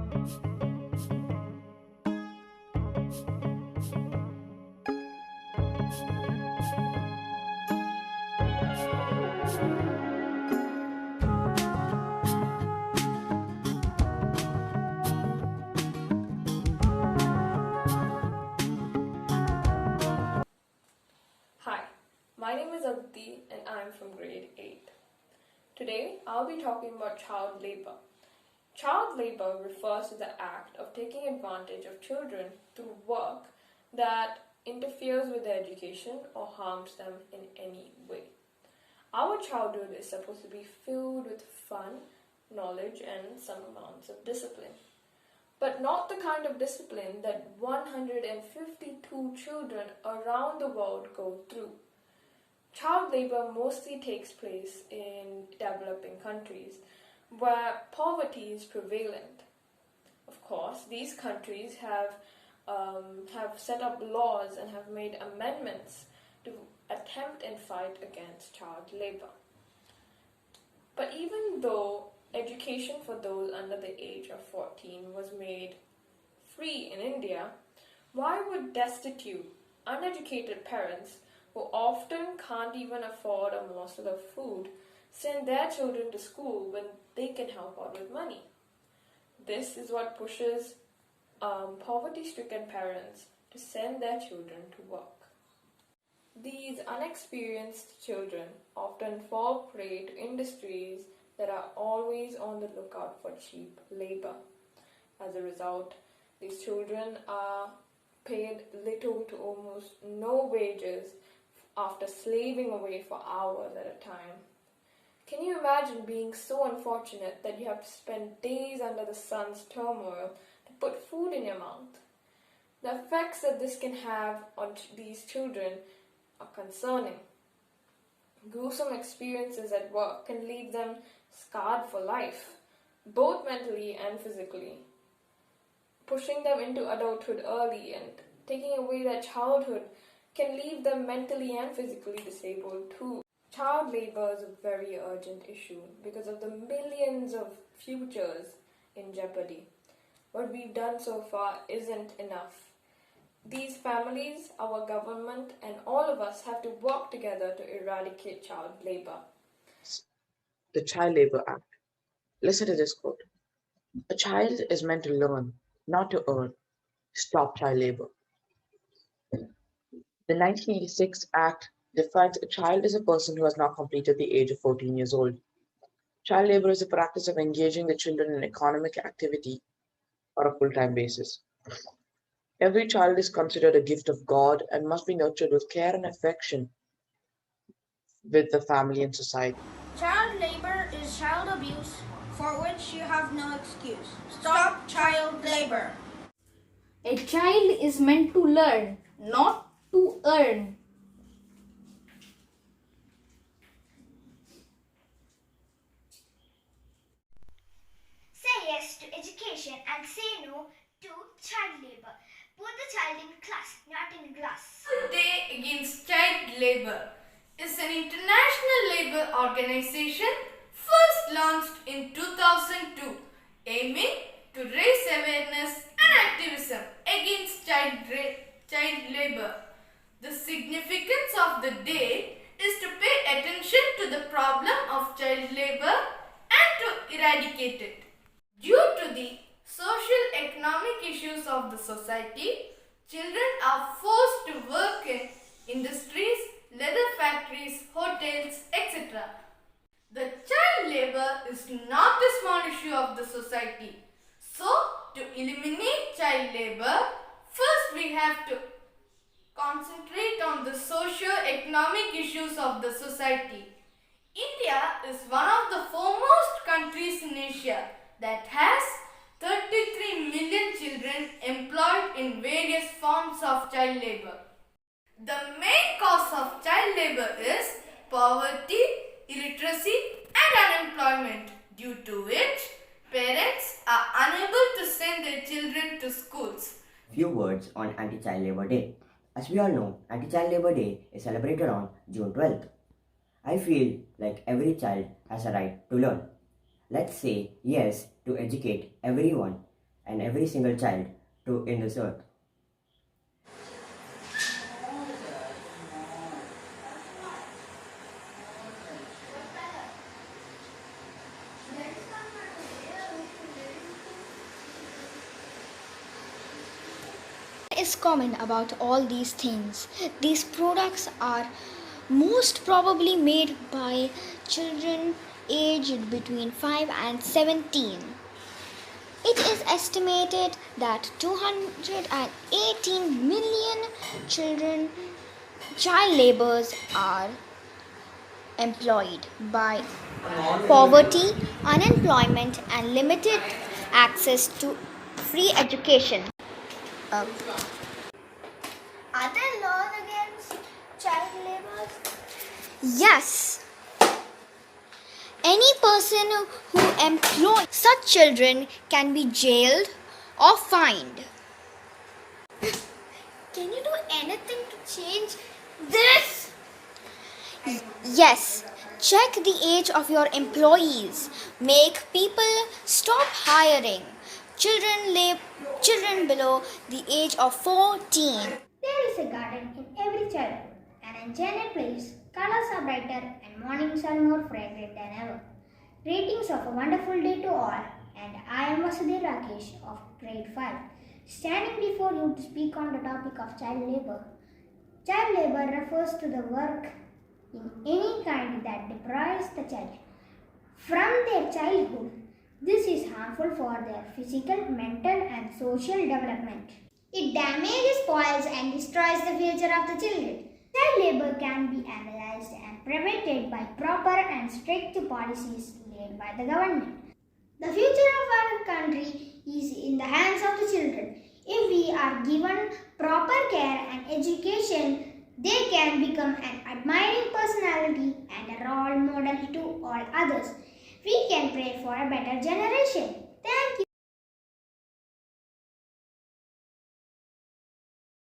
Hi, my name is Aditi and I'm from grade 8. Today I'll be talking about child labor. Child labor refers to the act of taking advantage of children through work that interferes with their education or harms them in any way. Our childhood is supposed to be filled with fun, knowledge, and some amounts of discipline. But not the kind of discipline that 152 children around the world go through. Child labor mostly takes place in developing countries where poverty is prevalent. Of course, these countries have set up laws and have made amendments to attempt and fight against child labor. But even though education for those under the age of 14 was made free in India, why would destitute, uneducated parents who often can't even afford a morsel of food send their children to school when they can help out with money? This is what pushes poverty-stricken parents to send their children to work. These unexperienced children often fall prey to industries that are always on the lookout for cheap labor. As a result, these children are paid little to almost no wages after slaving away for hours at a time. Can you imagine being so unfortunate that you have to spend days under the sun's turmoil to put food in your mouth? The effects that this can have on these children are concerning. Gruesome experiences at work can leave them scarred for life, both mentally and physically. Pushing them into adulthood early and taking away their childhood can leave them mentally and physically disabled too. Child labor is a very urgent issue because of the millions of futures in jeopardy. What we've done so far isn't enough. These families, our government, and all of us have to work together to eradicate child labor. The Child Labor Act. Listen to this quote. A child is meant to learn, not to earn. Stop child labor. The 1986 Act defines a child as a person who has not completed the age of 14 years old. Child labor is the practice of engaging the children in economic activity on a full-time basis. Every child is considered a gift of God and must be nurtured with care and affection with the family and society. Child labor is child abuse for which you have no excuse. Stop child labor. A child is meant to learn, not to earn. Say yes to education and say no to child labor. Put the child in class, not in glass. The Day Against Child Labor is an international labor organization first launched in 2002, aiming to raise awareness and activism against child labor. The significance of the day is to pay attention to the problem of child labor and to eradicate it. Due to the social economic issues of the society, children are forced to work in industries, leather factories, hotels, etc. The child labor is not a small issue of the society. So, to eliminate child labor, first we have to concentrate on the socio-economic issues of the society. India is one of the foremost countries in Asia that has 33 million children employed in various forms of child labor. The main cause of child labor is poverty, illiteracy and unemployment, due to which parents are unable to send their children to schools. Few words on Anti-Child Labor Day. As we all know, Anti-Child Labor Day is celebrated on June 12th. I feel like every child has a right to learn. Let's say yes to educate everyone and every single child in this earth. Is common about all these things. These products are most probably made by children aged between 5 and 17. It is estimated that 218 million child laborers are employed by poverty, unemployment, and limited access to free education. Are there laws against child labor? Yes. Any person who employs such children can be jailed or fined. Can you do anything to change this? Yes. Check the age of your employees. Make people stop hiring children below the age of 14. There is a garden in every childhood, an enchanted place. Colors are brighter and mornings are more fragrant than ever. Greetings of a wonderful day to all, and I am Vasudhi Rakesh of grade 5, standing before you to speak on the topic of child labor. Child labor refers to the work in any kind that deprives the child from their childhood. This is harmful for their physical, mental, and social development. It damages, spoils, and destroys the future of the children. Child labor can be analyzed and prevented by proper and strict policies laid by the government. The future of our country is in the hands of the children. If we are given proper care and education, they can become an admiring personality and a role model to all others. We can pray for a better generation.